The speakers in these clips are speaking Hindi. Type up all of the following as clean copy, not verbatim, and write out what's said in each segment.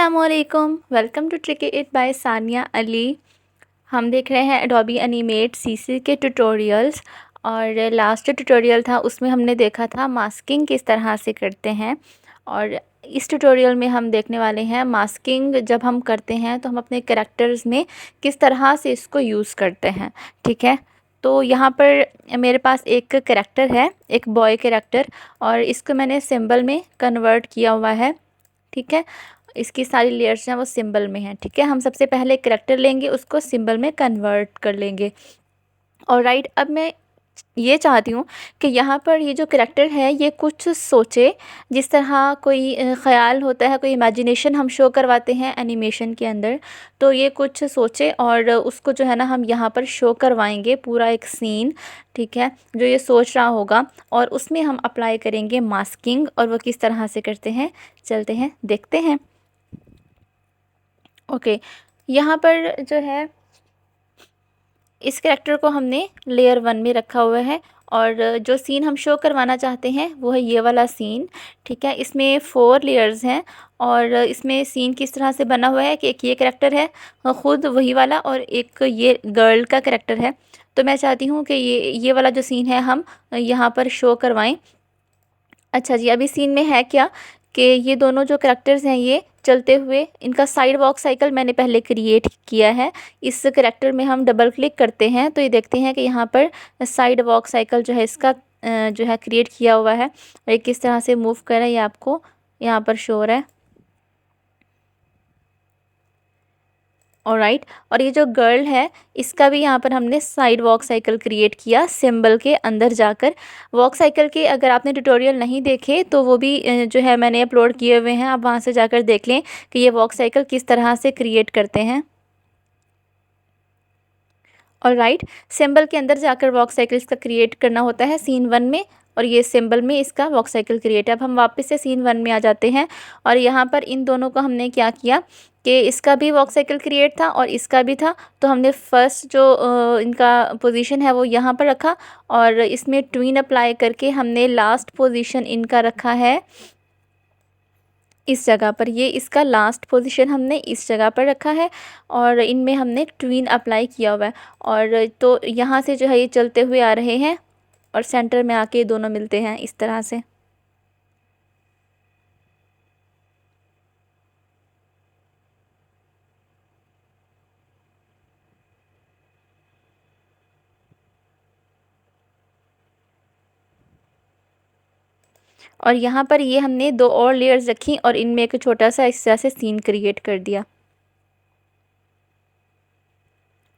अस्सलामुअलैकुम, welcome to tricky it by Sania Ali. हम देख रहे हैं एडोबी एनिमेट सीसी के ट्यूटोरियल्स। और लास्ट ट्यूटोरियल था उसमें हमने देखा था मास्किंग किस तरह से करते हैं। और इस ट्यूटोरियल में हम देखने वाले हैं मास्किंग जब हम करते हैं तो हम अपने कैरेक्टर्स में किस तरह से इसको यूज़ करते हैं। ठीक है, तो यहाँ पर मेरे पास एक कैरेक्टर है, एक बॉय कैरेक्टर, और इसको मैंने सिंबल में कन्वर्ट किया हुआ है। ठीक है, इसकी सारी लेयर्स हैं वो सिंबल में हैं। ठीक है, हम सबसे पहले कैरेक्टर लेंगे, उसको सिंबल में कन्वर्ट कर लेंगे। और राइट, अब मैं ये चाहती हूँ कि यहाँ पर ये जो कैरेक्टर है ये कुछ सोचे। जिस तरह कोई ख़्याल होता है, कोई इमेजिनेशन हम शो करवाते हैं एनिमेशन के अंदर, तो ये कुछ सोचे और उसको जो है ना हम यहाँ पर शो करवाएंगे पूरा एक सीन। ठीक है, जो ये सोच रहा होगा, और उसमें हम अप्लाई करेंगे मास्किंग। और वो किस तरह से करते हैं, चलते हैं देखते हैं। ओके, यहाँ पर जो है इस कैरेक्टर को हमने लेयर 1 में रखा हुआ है, और जो सीन हम शो करवाना चाहते हैं वो है ये वाला सीन। ठीक है, इसमें 4 लेयर्स हैं, और इसमें सीन किस तरह से बना हुआ है कि एक ये कैरेक्टर है ख़ुद वही वाला, और एक ये गर्ल का कैरेक्टर है। तो मैं चाहती हूँ कि ये वाला जो सीन है हम यहाँ पर शो करवाएं। अच्छा जी, अभी सीन में है क्या कि ये दोनों जो कैरेक्टर्स हैं ये चलते हुए, इनका साइड वॉक साइकिल मैंने पहले क्रिएट किया है। इस कैरेक्टर में हम डबल क्लिक करते हैं तो ये देखते हैं कि यहाँ पर साइड वॉक साइकिल जो है इसका जो है क्रिएट किया हुआ है, और ये किस तरह से मूव कर रहा है ये आपको यहाँ पर शो हो रहा है। ऑलराइट, और ये जो गर्ल है इसका भी यहाँ पर हमने साइड वॉक साइकिल क्रिएट किया सिंबल के अंदर जाकर। वॉक साइकिल के अगर आपने ट्यूटोरियल नहीं देखे तो वो भी जो है मैंने अपलोड किए हुए हैं, आप वहाँ से जाकर देख लें कि ये वॉक साइकिल किस तरह से क्रिएट करते हैं। ऑलराइट, सिंबल के अंदर जाकर वॉक साइकिल इसका क्रिएट करना होता है सीन 1 में, और ये सिंबल में इसका वॉक साइकिल क्रिएट है। अब हम वापस से सीन 1 में आ जाते हैं, और यहाँ पर इन दोनों को हमने क्या किया कि इसका भी वॉक साइकिल क्रिएट था और इसका भी था, तो हमने फर्स्ट जो इनका पोजीशन है वो यहाँ पर रखा, और इसमें ट्विन अप्लाई करके हमने लास्ट पोजीशन इनका रखा है इस जगह पर। ये इसका लास्ट पोजीशन हमने इस जगह पर रखा है, और इनमें हमने ट्विन अप्लाई किया हुआ है। और तो यहाँ से जो है ये चलते हुए आ रहे हैं, और सेंटर में आके दोनों मिलते हैं इस तरह से। और यहाँ पर ये हमने 2 और लेयर्स रखी और इनमें एक छोटा सा इस तरह से सीन क्रिएट कर दिया।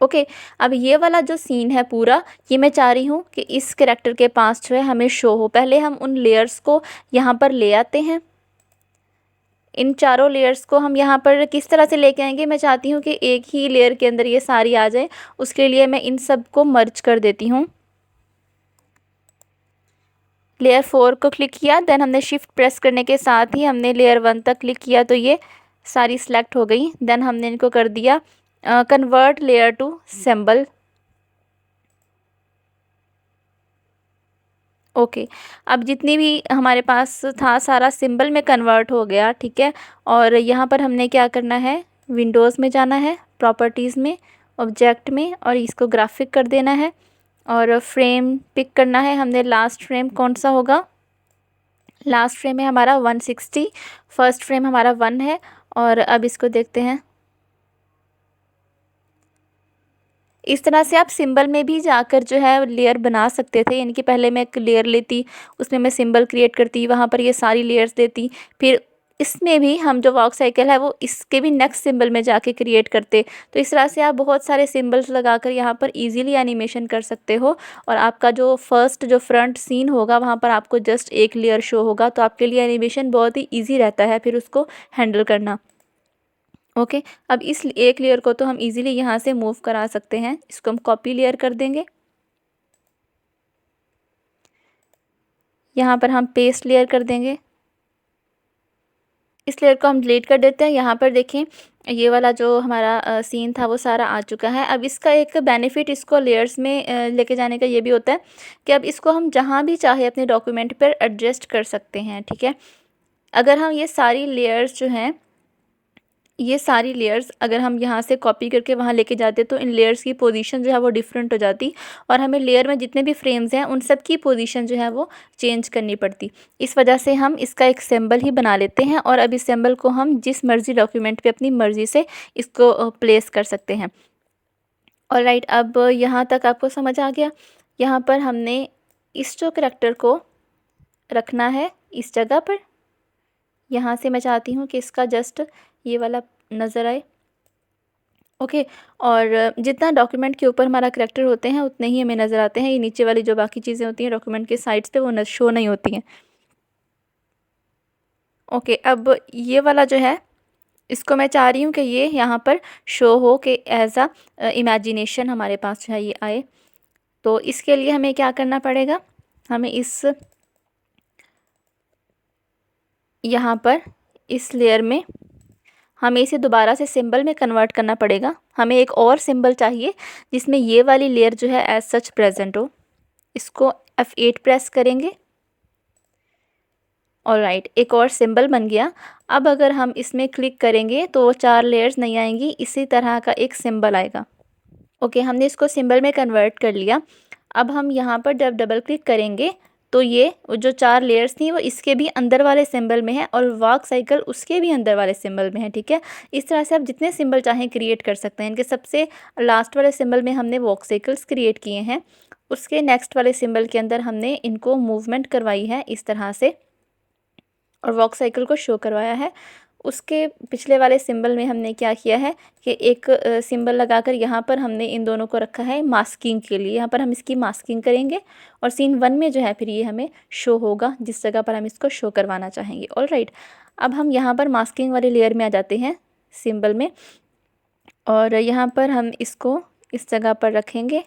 ओके, अब ये वाला जो सीन है पूरा, ये मैं चाह रही हूँ कि इस कैरेक्टर के पास जो है हमें शो हो। पहले हम उन लेयर्स को यहाँ पर ले आते हैं। इन चारों लेयर्स को हम यहाँ पर किस तरह से लेके आएंगे, मैं चाहती हूँ कि एक ही लेयर के अंदर ये सारी आ जाए। उसके लिए मैं इन सब को मर्ज कर देती हूँ। लेयर 4 को क्लिक किया, देन हमने शिफ्ट प्रेस करने के साथ ही हमने लेयर 1 तक क्लिक किया तो ये सारी सिलेक्ट हो गई। देन हमने इनको कर दिया convert layer to symbol. Okay, अब जितनी भी हमारे पास था सारा सिंबल में कन्वर्ट हो गया। ठीक है, और यहाँ पर हमने क्या करना है, विंडोज़ में जाना है, प्रॉपर्टीज़ में, ऑब्जेक्ट में, और इसको ग्राफिक कर देना है, और फ्रेम पिक करना है। हमने लास्ट फ्रेम कौन सा होगा, लास्ट फ्रेम है हमारा 160, फर्स्ट फ्रेम हमारा 1 है। और अब इसको देखते हैं, इस तरह से आप सिंबल में भी जाकर जो है लेयर बना सकते थे। यानी कि पहले मैं एक लेयर लेती, उसमें मैं सिंबल क्रिएट करती, वहाँ पर ये सारी लेयर्स देती, फिर इसमें भी हम जो वॉक साइकिल है वो इसके भी नेक्स्ट सिंबल में जाके क्रिएट करते। तो इस तरह से आप बहुत सारे सिंबल्स लगाकर यहाँ पर इजीली एनिमेशन कर सकते हो, और आपका जो फर्स्ट जो फ्रंट सीन होगा वहाँ पर आपको जस्ट एक लेयर शो होगा, तो आपके लिए एनिमेशन बहुत ही ईजी रहता है फिर उसको हैंडल करना। ओके, अब इस एक लेयर को तो हम इजीली यहाँ से मूव करा सकते हैं। इसको हम कॉपी लेयर कर देंगे, यहाँ पर हम पेस्ट लेयर कर देंगे। इस लेयर को हम डिलीट कर देते हैं। यहाँ पर देखें ये वाला जो हमारा सीन था वो सारा आ चुका है। अब इसका एक बेनिफिट इसको लेयर्स में लेके जाने का ये भी होता है कि अब इसको हम जहाँ भी चाहे अपने डॉक्यूमेंट पर एडजस्ट कर सकते हैं। ठीक है, अगर हम ये सारी लेयर्स जो हैं ये सारी लेयर्स अगर हम यहाँ से कॉपी करके वहाँ लेके जाते तो इन लेयर्स की पोजीशन जो है वो डिफरेंट हो जाती और हमें लेयर में जितने भी फ्रेम्स हैं उन सब की पोजीशन जो है वो चेंज करनी पड़ती। इस वजह से हम इसका एक सिंबल ही बना लेते हैं और अब इस सिंबल को हम जिस मर्ज़ी डॉक्यूमेंट पे अपनी मर्ज़ी से इसको प्लेस कर सकते हैं। ऑलराइट, अब यहाँ तक आपको समझ आ गया। यहाँ पर हमने इस जो करैक्टर को रखना है इस जगह पर। यहाँ से मैं चाहती हूँ कि इसका जस्ट ये वाला नज़र आए। ओके, और जितना डॉक्यूमेंट के ऊपर हमारा करैक्टर होते हैं उतने ही हमें नज़र आते हैं। ये नीचे वाली जो बाकी चीज़ें होती हैं डॉक्यूमेंट के साइड्स पे वो शो नहीं होती हैं। ओके, अब ये वाला जो है इसको मैं चाह रही हूँ कि ये यहाँ पर शो हो कि एज अ इमेजिनेशन हमारे पास जो है ये आए। तो इसके लिए हमें क्या करना पड़ेगा, हमें इस यहाँ पर इस लेयर में हमें इसे दोबारा से सिंबल में कन्वर्ट करना पड़ेगा। हमें एक और सिंबल चाहिए जिसमें ये वाली लेयर जो है एज सच प्रेजेंट हो। इसको F8 प्रेस करेंगे। ऑलराइट, एक और सिंबल बन गया। अब अगर हम इसमें क्लिक करेंगे तो वो 4 लेयर्स नहीं आएंगी, इसी तरह का एक सिंबल आएगा। ओके, हमने इसको सिंबल में कन्वर्ट कर लिया। अब हम यहाँ पर जब डबल क्लिक करेंगे तो ये जो 4 लेयर्स थी वो इसके भी अंदर वाले सिंबल में है और वॉक साइकिल उसके भी अंदर वाले सिंबल में है। ठीक है, इस तरह से आप जितने सिंबल चाहें क्रिएट कर सकते हैं। इनके सबसे लास्ट वाले सिंबल में हमने वॉक साइकिल्स क्रिएट किए हैं, उसके नेक्स्ट वाले सिंबल के अंदर हमने इनको मूवमेंट करवाई है इस तरह से और वॉक साइकिल को शो करवाया है। उसके पिछले वाले सिंबल में हमने क्या किया है कि एक सिंबल लगाकर यहाँ पर हमने इन दोनों को रखा है मास्किंग के लिए। यहाँ पर हम इसकी मास्किंग करेंगे और सीन 1 में जो है फिर ये हमें शो होगा जिस जगह पर हम इसको शो करवाना चाहेंगे। ऑलराइट, अब हम यहाँ पर मास्किंग वाले लेयर में आ जाते हैं सिंबल में और यहाँ पर हम इसको इस जगह पर रखेंगे।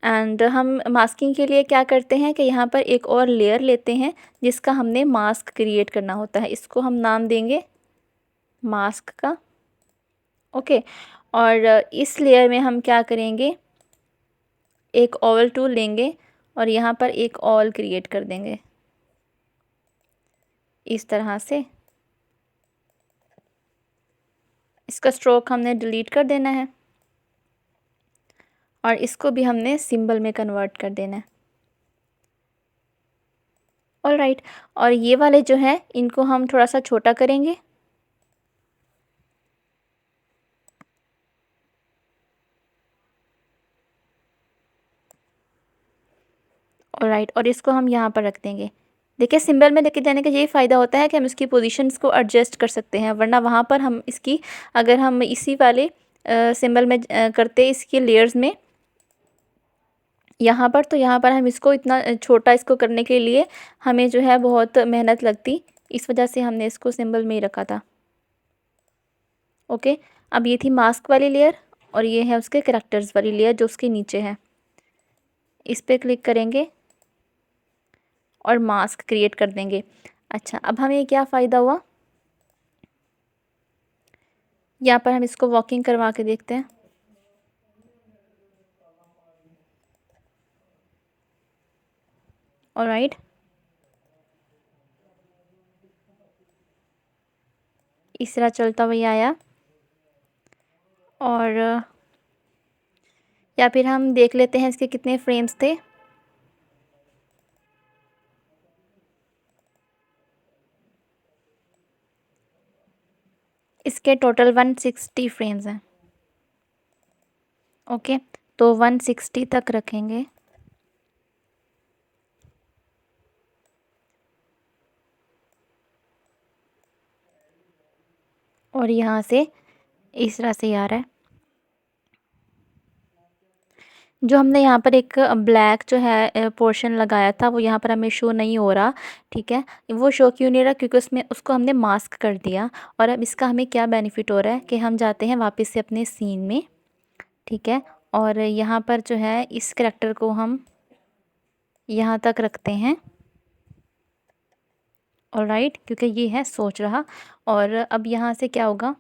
एंड हम मास्किंग के लिए क्या करते हैं कि यहाँ पर एक और लेयर लेते हैं जिसका हमने मास्क क्रिएट करना होता है। इसको हम नाम देंगे मास्क का। ओके, और इस लेयर में हम क्या करेंगे, एक ओवल टूल लेंगे और यहाँ पर एक ओवल क्रिएट कर देंगे इस तरह से। इसका स्ट्रोक हमने डिलीट कर देना है और इसको भी हमने सिंबल में कन्वर्ट कर देना है। ऑलराइट, और ये वाले जो हैं इनको हम थोड़ा सा छोटा करेंगे। ऑलराइट, और इसको हम यहाँ पर रख देंगे। देखिए, सिंबल में लेके जाने का यही फ़ायदा होता है कि हम इसकी पोजीशंस को एडजस्ट कर सकते हैं, वरना वहाँ पर हम इसकी अगर हम इसी वाले सिंबल में करते इसकी लेयर्स में यहाँ पर, तो यहाँ पर हम इसको इतना छोटा इसको करने के लिए हमें जो है बहुत मेहनत लगती। इस वजह से हमने इसको सिंबल में ही रखा था। ओके, अब ये थी मास्क वाली लेयर और ये है उसके करैक्टर्स वाली लेयर जो उसके नीचे है। इस पर क्लिक करेंगे और मास्क क्रिएट कर देंगे। अच्छा, अब हमें क्या फ़ायदा हुआ, यहाँ पर हम इसको वॉकिंग करवा के देखते हैं। ऑलराइट, इस तरह चलता हुआ आया। और या फिर हम देख लेते हैं इसके कितने फ्रेम्स थे। इसके टोटल 160 फ्रेम्स हैं। ओके, तो 160 तक रखेंगे। और यहाँ से इस तरह से आ रहा है। जो हमने यहाँ पर एक ब्लैक जो है पोर्शन लगाया था वो यहाँ पर हमें शो नहीं हो रहा। ठीक है, वो शो क्यों नहीं रहा, क्योंकि उसमें उसको हमने मास्क कर दिया। और अब इसका हमें क्या बेनिफिट हो रहा है कि हम जाते हैं वापस से अपने सीन में। ठीक है, और यहाँ पर जो है इस करैक्टर को हम यहाँ तक रखते हैं। ऑलराइट, क्योंकि ये है सोच रहा। और अब यहाँ से क्या होगा,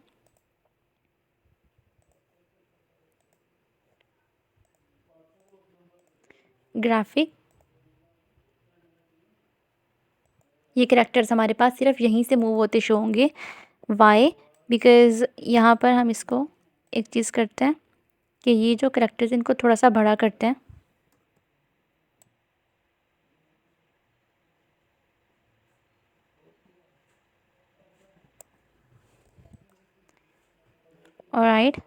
ग्राफिक, ये करैक्टर्स हमारे पास सिर्फ यहीं से मूव होते शो होंगे। वाई बिकॉज़ यहाँ पर हम इसको एक चीज़ करते हैं कि ये जो करैक्टर्स इनको थोड़ा सा बड़ा करते हैं। ऑलराइट,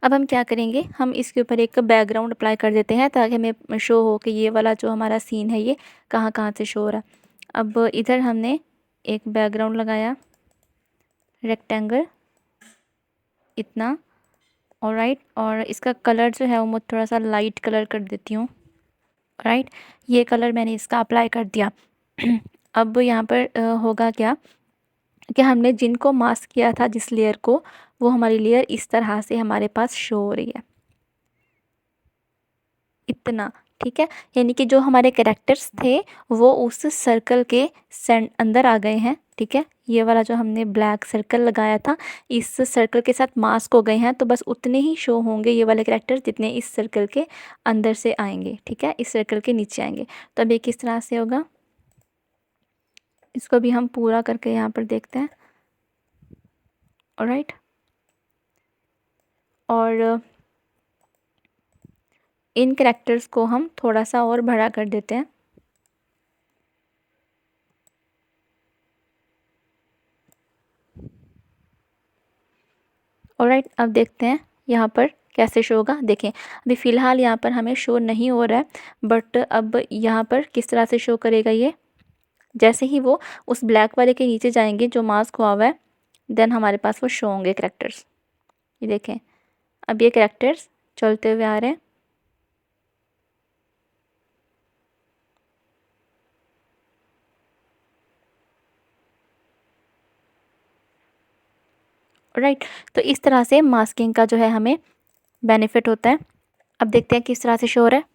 अब हम क्या करेंगे, हम इसके ऊपर एक बैकग्राउंड अप्लाई कर देते हैं ताकि हमें शो हो कि ये वाला जो हमारा सीन है ये कहाँ कहाँ से शो हो रहा है। अब इधर हमने एक बैकग्राउंड लगाया, रेक्टेंगल इतना। ऑलराइट, और इसका कलर जो है वो मैं थोड़ा सा लाइट कलर कर देती हूँ। राइट, ये कलर मैंने इसका अप्लाई कर दिया। अब यहाँ पर होगा क्या कि हमने जिनको मास्क किया था जिस लेयर को, वो हमारी लेयर इस तरह से हमारे पास शो हो रही है, इतना। ठीक है, यानी कि जो हमारे कैरेक्टर्स थे वो उस सर्कल के अंदर आ गए हैं। ठीक है, ये वाला जो हमने ब्लैक सर्कल लगाया था इस सर्कल के साथ मास्क हो गए हैं, तो बस उतने ही शो होंगे ये वाले कैरेक्टर्स जितने इस सर्कल के अंदर से आएंगे। ठीक है, इस सर्कल के नीचे आएंगे। तो अब ये किस तरह से होगा, इसको भी हम पूरा करके यहाँ पर देखते हैं। ऑलराइट, और इन कैरेक्टर्स को हम थोड़ा सा और बड़ा कर देते हैं। ऑलराइट, अब देखते हैं यहाँ पर कैसे शो होगा। देखें, अभी फ़िलहाल यहाँ पर हमें शो नहीं हो रहा है, बट अब यहाँ पर किस तरह से शो करेगा ये, जैसे ही वो उस ब्लैक वाले के नीचे जाएंगे जो मास्क हुआ हुआ है, देन हमारे पास वो शो होंगे कैरेक्टर्स। ये देखें, अब ये कैरेक्टर्स चलते हुए आ रहे हैं। राइट, तो इस तरह से मास्किंग का जो है हमें बेनिफिट होता है। अब देखते हैं किस तरह से शो हो रहा है।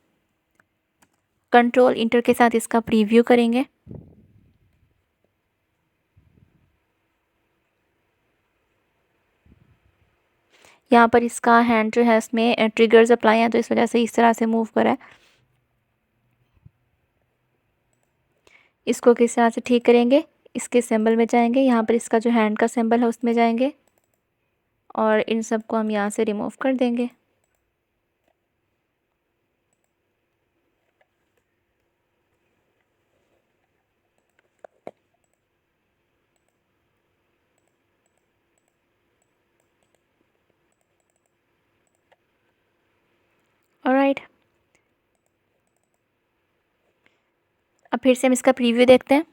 कंट्रोल इंटर के साथ इसका प्रीव्यू करेंगे। यहाँ पर इसका हैंड जो है इसमें ट्रिगर्स अप्लाई हैं, तो इस वजह से इस तरह से मूव करा है। इसको किस तरह से ठीक करेंगे, इसके सिंबल में जाएंगे, यहाँ पर इसका जो हैंड का सिंबल है उसमें जाएंगे और इन सब को हम यहाँ से रिमूव कर देंगे। ऑलराइट, अब फिर से हम इसका प्रीव्यू देखते हैं।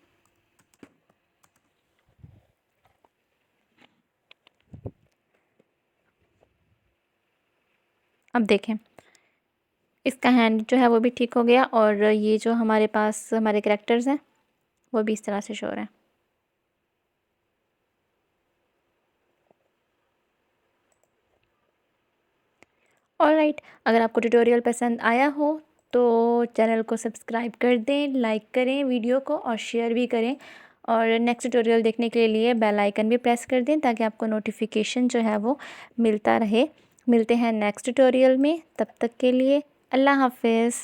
अब देखें, इसका हैंड जो है वो भी ठीक हो गया और ये जो हमारे पास हमारे कैरेक्टर्स हैं वो भी इस तरह से शो हो रहे हैं। ऑलराइट, अगर आपको ट्यूटोरियल पसंद आया हो तो चैनल को सब्सक्राइब कर दें, लाइक करें वीडियो को और शेयर भी करें, और नेक्स्ट ट्यूटोरियल देखने के लिए बेल आइकन भी प्रेस कर दें ताकि आपको नोटिफिकेशन जो है वो मिलता रहे। मिलते हैं नेक्स्ट ट्यूटोरियल में, तब तक के लिए अल्लाह हाफिज़।